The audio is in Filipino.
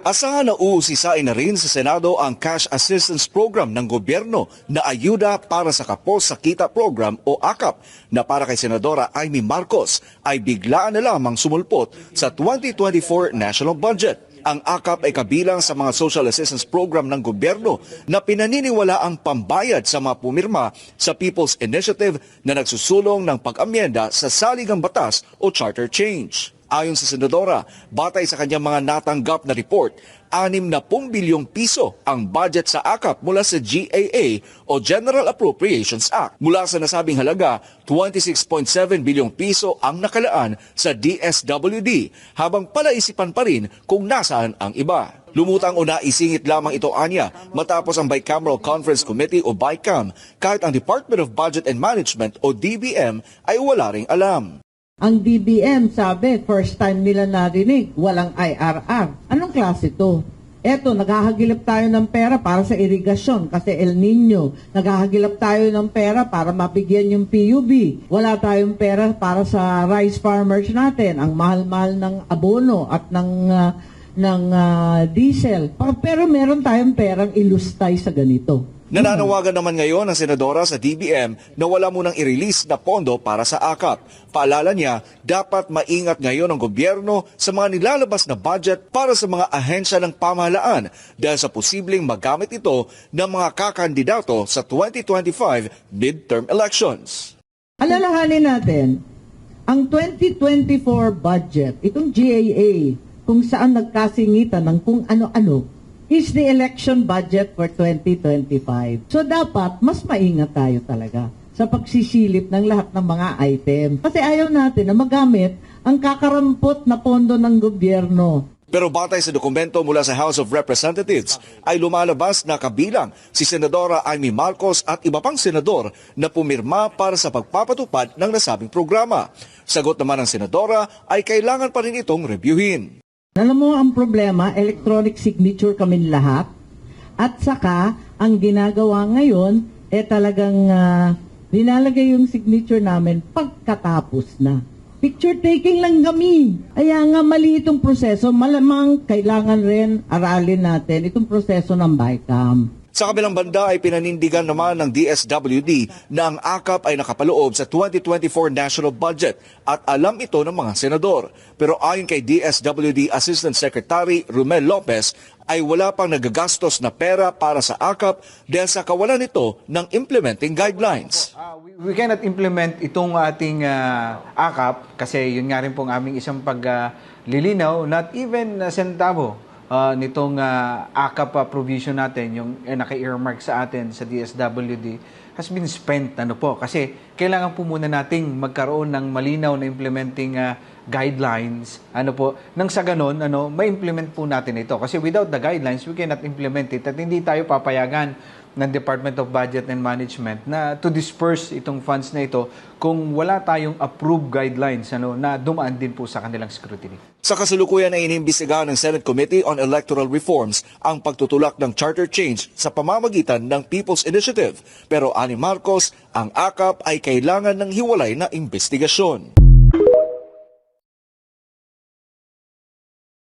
Asahan na uusisain na rin sa Senado ang Cash Assistance Program ng gobyerno na ayuda para sa Kapos sa Kita Program o AKAP na para kay Senadora Amy Marcos ay biglaan na lamang sumulpot sa 2024 national budget. Ang AKAP ay kabilang sa mga social assistance program ng gobyerno na pinaniniwala ang pambayad sa mga pumirma sa People's Initiative na nagsusulong ng pag-amyenda sa saligang batas o charter change. Ayon sa Senadora, batay sa kanyang mga natanggap na report, 60 bilyong piso ang budget sa AKAP mula sa GAA o General Appropriations Act. Mula sa nasabing halaga, 26.7 bilyong piso ang nakalaan sa DSWD, habang palaisipan pa rin kung nasaan ang iba. Lumutang una isingit lamang ito anya matapos ang Bicameral Conference Committee o BICAM, kahit ang Department of Budget and Management o DBM ay wala ring alam. Ang DBM sabi, first time nila narinig, walang IRR. Anong klase to? Eto, naghahagilap tayo ng pera para sa irigasyon kasi El Nino. Naghahagilap tayo ng pera para mapigyan yung PUB. Wala tayong pera para sa rice farmers natin. Ang mahal-mahal ng abono at ng diesel. Pero meron tayong perang ilustay sa ganito. Nananawagan naman ngayon ang Senadora sa DBM na wala munang i-release na pondo para sa AKAP. Paalala niya, dapat maingat ngayon ang gobyerno sa mga nilalabas na budget para sa mga ahensya ng pamahalaan dahil sa posibleng magamit ito ng mga kakandidato sa 2025 midterm elections. Alalahanin natin, ang 2024 budget, itong GAA, kung saan nagkasingitan ng kung ano-ano, is the election budget for 2025. So dapat mas maingat tayo talaga sa pagsisilip ng lahat ng mga item. Kasi ayaw natin na magamit ang kakarampot na pondo ng gobyerno. Pero batay sa dokumento mula sa House of Representatives ay lumalabas na kabilang si Senadora Amy Marcos at iba pang senador na pumirma para sa pagpapatupad ng nasabing programa. Sagot naman ng senadora ay kailangan pa rin itong reviewin. Alam mo ang problema, electronic signature kami lahat. At saka, ang ginagawa ngayon, talagang nilalagay yung signature namin pagkatapos na. Picture taking lang kami. Kaya nga mali itong proseso, malamang kailangan rin aralin natin itong proseso ng BICAM. Sa kabilang banda ay pinanindigan naman ng DSWD na ang AKAP ay nakapaloob sa 2024 national budget at alam ito ng mga senador. Pero ayon kay DSWD Assistant Secretary Romel Lopez ay wala pang nagagastos na pera para sa AKAP dahil sa kawalan nito ng implementing guidelines. We cannot implement itong ating AKAP kasi yun nga rin pong aming isang paglilinaw, not even centavo. Nitong AKAP provision natin, yung naka-earmark sa atin sa DSWD, has been spent. Kasi kailangan po muna nating magkaroon ng malinaw na implementing guidelines. Nang sa ganon, ma-implement po natin ito. Kasi without the guidelines, we cannot implement it. At hindi tayo papayagan ng Department of Budget and Management na to disperse itong funds na ito kung wala tayong approved guidelines na dumaan din po sa kanilang scrutiny. Sa kasalukuyan ay inimbestigahan ng Senate Committee on Electoral Reforms ang pagtutulak ng charter change sa pamamagitan ng People's Initiative. Pero ani Marcos, ang AKAP ay kailangan ng hiwalay na investigasyon.